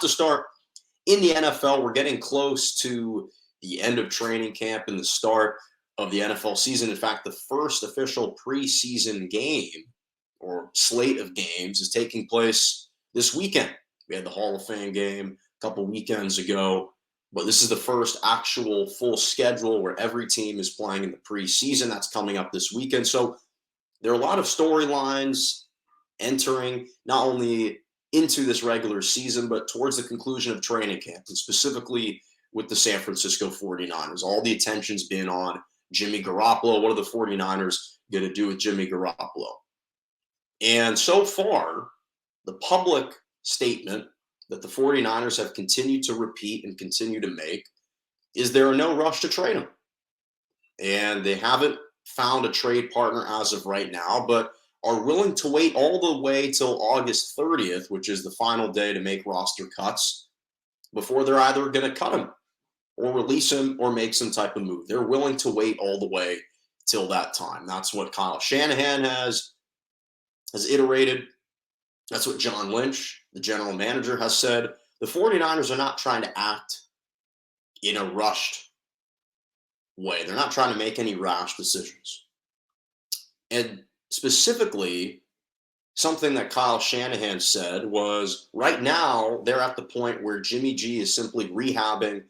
to start in the NFL. We're getting close to the end of training camp and the start of the NFL season. In fact, the first official preseason game or slate of games is taking place this weekend. We had the Hall of Fame game a couple weekends ago, but this is the first actual full schedule where every team is playing in the preseason. That's coming up this weekend. So there are a lot of storylines entering not only into this regular season, but towards the conclusion of training camp, and specifically with the San Francisco 49ers. All the attention's been on Jimmy Garoppolo. What are the 49ers going to do with Jimmy Garoppolo? And so far, the public statement that the 49ers have continued to repeat and continue to make is there are no rush to trade him. And they haven't found a trade partner as of right now, but are willing to wait all the way till August 30th, which is the final day to make roster cuts, before they're either going to cut him or release him or make some type of move. They're willing to wait all the way till that time. That's what Kyle Shanahan has iterated. That's what John Lynch, the general manager, has said. The 49ers are not trying to act in a rushed way. They're not trying to make any rash decisions. And specifically, something that Kyle Shanahan said was right now they're at the point where Jimmy G is simply rehabbing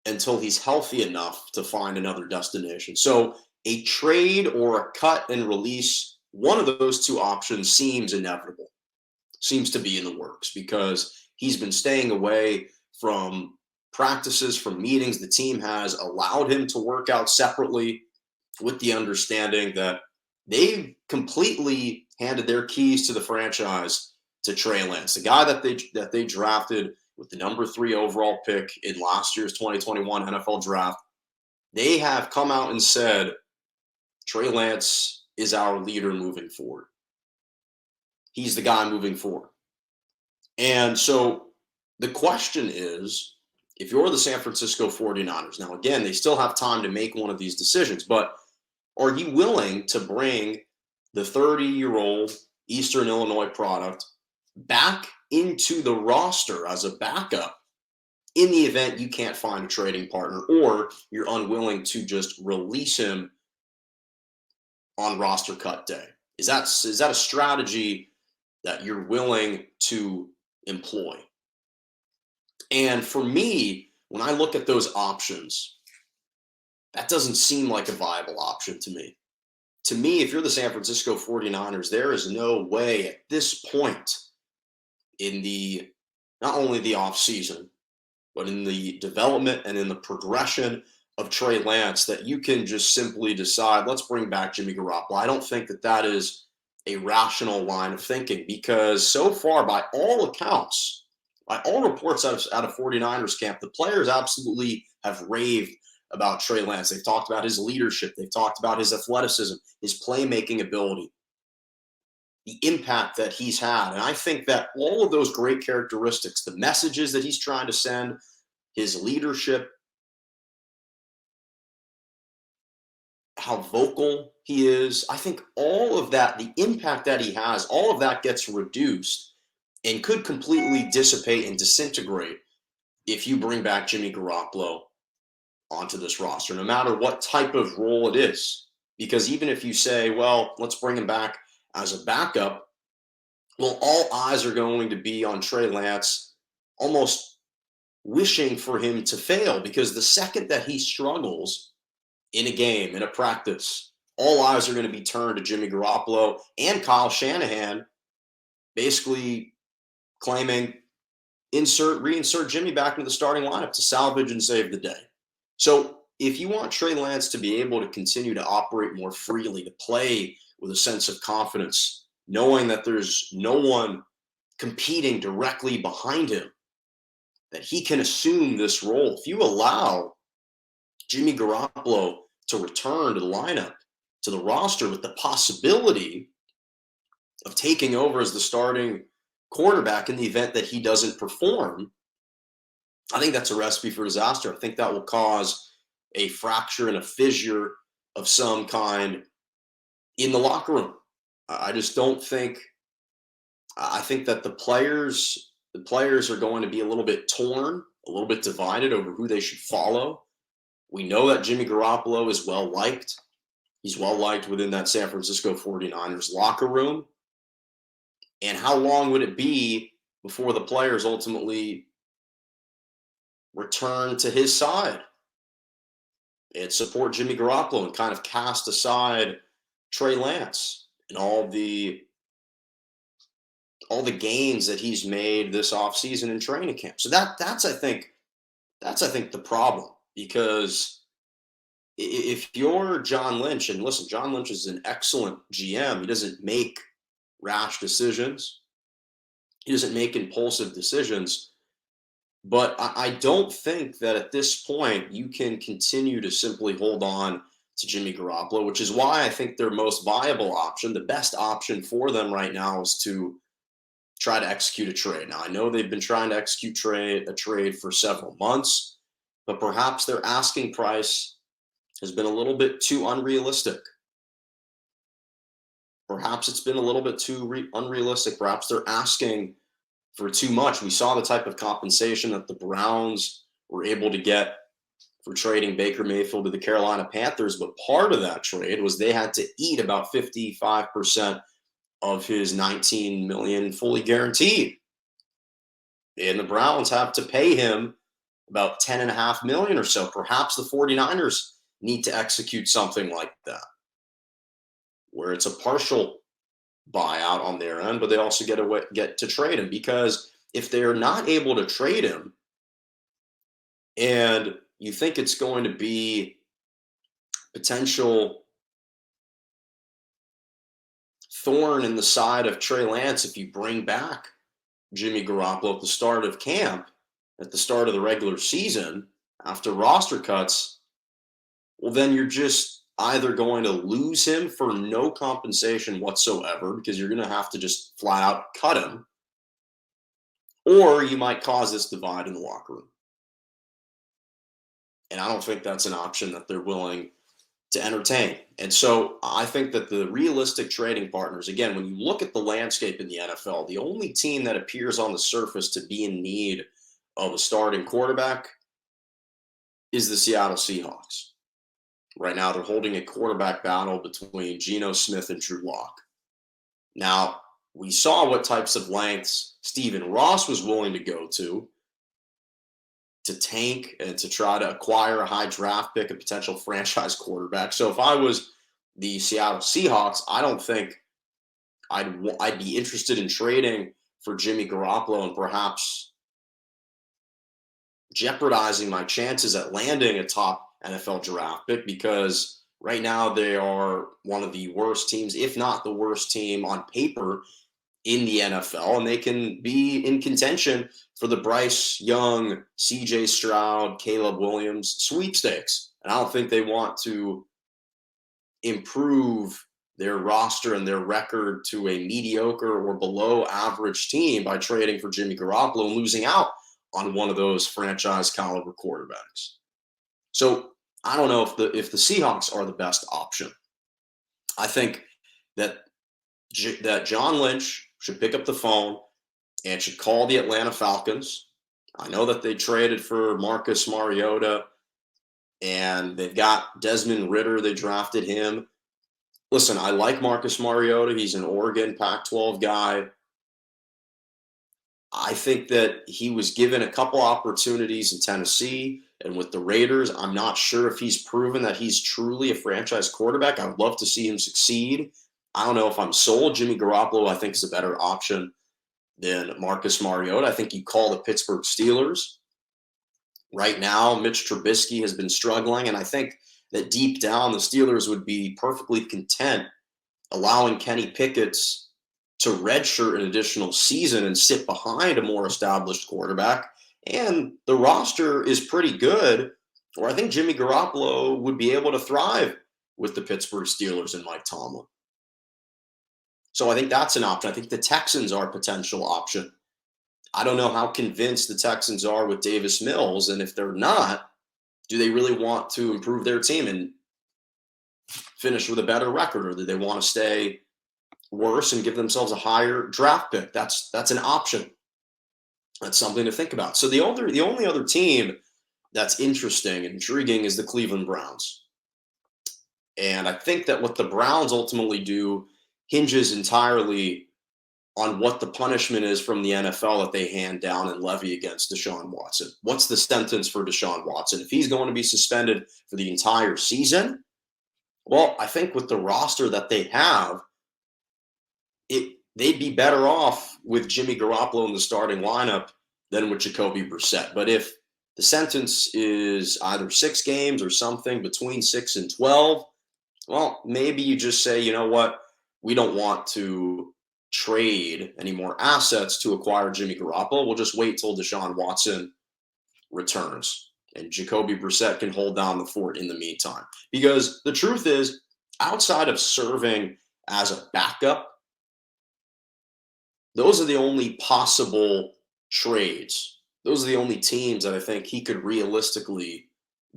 until he's healthy enough to find another destination. So a trade or a cut and release, one of those two options seems inevitable, seems to be in the works, because he's been staying away from practices, from meetings. The team has allowed him to work out separately with the understanding that they've completely handed their keys to the franchise to Trey Lance, the guy that they drafted with the number 3 overall pick in last year's 2021 NFL draft. They have come out and said, Trey Lance is our leader moving forward. He's the guy moving forward. And so the question is, if you're the San Francisco 49ers, now again, they still have time to make one of these decisions, but are you willing to bring the 30-year-old Eastern Illinois product back into the roster as a backup in the event you can't find a trading partner, or you're unwilling to just release him on roster cut day? Is that a strategy that you're willing to employ? And for me, when I look at those options, that doesn't seem like a viable option to me. To me, if you're the San Francisco 49ers, there is no way at this point in the, not only the offseason, but in the development and in the progression of Trey Lance, that you can just simply decide, let's bring back Jimmy Garoppolo. I don't think that that is a rational line of thinking, because so far, by all accounts, by all reports out of 49ers camp, the players absolutely have raved about Trey Lance. They've talked about his leadership. They've talked about his athleticism, his playmaking ability, the impact that he's had. And I think that all of those great characteristics, the messages that he's trying to send, his leadership, how vocal he is, I think all of that, the impact that he has, all of that gets reduced and could completely dissipate and disintegrate if you bring back Jimmy Garoppolo onto this roster, no matter what type of role it is. Because even if you say, well, let's bring him back as a backup, well, all eyes are going to be on Trey Lance, almost wishing for him to fail, because the second that he struggles in a game, in a practice, all eyes are going to be turned to Jimmy Garoppolo and Kyle Shanahan, basically claiming reinsert Jimmy back into the starting lineup to salvage and save the day. So if you want Trey Lance to be able to continue to operate more freely, to play with a sense of confidence, knowing that there's no one competing directly behind him, that he can assume this role, if you allow Jimmy Garoppolo to return to the lineup, to the roster, with the possibility of taking over as the starting quarterback in the event that he doesn't perform, I think that's a recipe for disaster. I think that will cause a fracture and a fissure of some kind in the locker room. I just don't think, I think that the players the players are going to be a little bit torn, a little bit divided over who they should follow. We know that Jimmy Garoppolo is well liked. He's well liked within that San Francisco 49ers locker room. And how long would it be before the players ultimately return to his side and support Jimmy Garoppolo and kind of cast aside Trey Lance and all the gains that he's made this offseason in training camp? So that's I think the problem, because if you're John Lynch, and listen, John Lynch is an excellent GM. He doesn't make rash decisions. He doesn't make impulsive decisions. But I don't think that at this point you can continue to simply hold on to Jimmy Garoppolo, which is why I think their most viable option, the best option for them right now, is to try to execute a trade. Now, I know they've been trying to execute a trade for several months, but perhaps their asking price has been a little bit too unrealistic. Perhaps it's been a little bit too unrealistic. Perhaps they're asking for too much. We saw the type of compensation that the Browns were able to get for trading Baker Mayfield to the Carolina Panthers, but part of that trade was they had to eat about 55% of his $19 million fully guaranteed. And the Browns have to pay him about $10.5 million or so. Perhaps the 49ers need to execute something like that, where it's a partial buyout on their end, but they also get to trade him. Because if they're not able to trade him, and you think it's going to be potential thorn in the side of Trey Lance if you bring back Jimmy Garoppolo at the start of camp, at the start of the regular season, after roster cuts, well, then you're just either going to lose him for no compensation whatsoever, because you're going to have to just flat out cut him, or you might cause this divide in the locker room. And I don't think that's an option that they're willing to entertain. And so I think that the realistic trading partners, again, when you look at the landscape in the NFL, the only team that appears on the surface to be in need of a starting quarterback is the Seattle Seahawks. Right now, they're holding a quarterback battle between Geno Smith and Drew Lock. Now, we saw what types of lengths Stephen Ross was willing to go to tank and to try to acquire a high draft pick, a potential franchise quarterback. So if I was the Seattle Seahawks, I don't think I'd be interested in trading for Jimmy Garoppolo and perhaps jeopardizing my chances at landing a top NFL draft pick, because right now they are one of the worst teams, if not the worst team on paper in the NFL, and they can be in contention for the Bryce Young, CJ Stroud, Caleb Williams sweepstakes. And I don't think they want to improve their roster and their record to a mediocre or below average team by trading for Jimmy Garoppolo and losing out on one of those franchise caliber quarterbacks. So I don't know if the Seahawks are the best option. I think that John Lynch should pick up the phone and should call the Atlanta Falcons. I know that they traded for Marcus Mariota, and they've got Desmond Ridder. They drafted him. Listen, I like Marcus Mariota. He's an Oregon Pac-12 guy. I think that he was given a couple opportunities in Tennessee and with the Raiders. I'm not sure if he's proven that he's truly a franchise quarterback. I would love to see him succeed. I don't know if I'm sold. Jimmy Garoppolo, I think, is a better option than Marcus Mariota. I think you call the Pittsburgh Steelers. Right now, Mitch Trubisky has been struggling, and I think that deep down the Steelers would be perfectly content allowing Kenny Pickett to redshirt an additional season and sit behind a more established quarterback. And the roster is pretty good, where I think Jimmy Garoppolo would be able to thrive with the Pittsburgh Steelers and Mike Tomlin. So I think that's an option. I think the Texans are a potential option. I don't know how convinced the Texans are with Davis Mills, and if they're not, do they really want to improve their team and finish with a better record, or do they want to stay worse and give themselves a higher draft pick? That's an option. That's something to think about. So the only other team that's interesting and intriguing is the Cleveland Browns. And I think that what the Browns ultimately do hinges entirely on what the punishment is from the NFL that they hand down and levy against Deshaun Watson. What's the sentence for Deshaun Watson? If he's going to be suspended for the entire season, well, I think with the roster that they have, they'd be better off with Jimmy Garoppolo in the starting lineup than with Jacoby Brissett. But if the sentence is either 6 games or something between 6 and 12, well, maybe you just say, you know what, we don't want to trade any more assets to acquire Jimmy Garoppolo. We'll just wait till Deshaun Watson returns and Jacoby Brissett can hold down the fort in the meantime. Because the truth is, outside of serving as a backup, those are the only possible trades. Those are the only teams that I think he could realistically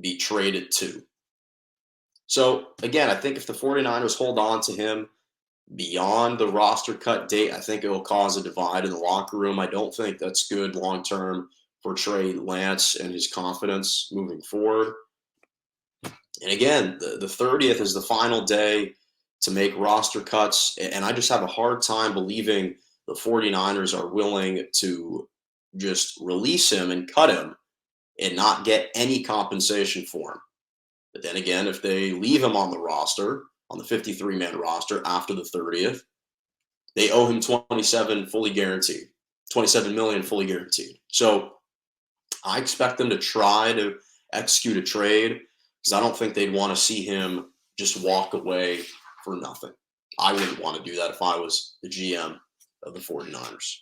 be traded to. So, again, I think if the 49ers hold on to him beyond the roster cut date, I think it will cause a divide in the locker room. I don't think that's good long term for Trey Lance and his confidence moving forward. And again, the 30th is the final day to make roster cuts. And I just have a hard time believing the 49ers are willing to just release him and cut him and not get any compensation for him. But then again, if they leave him on the roster, on the 53-man roster after the 30th, they owe him 27 fully guaranteed, 27 million fully guaranteed. So I expect them to try to execute a trade because I don't think they'd want to see him just walk away for nothing. I wouldn't want to do that if I was the GM of the 49ers.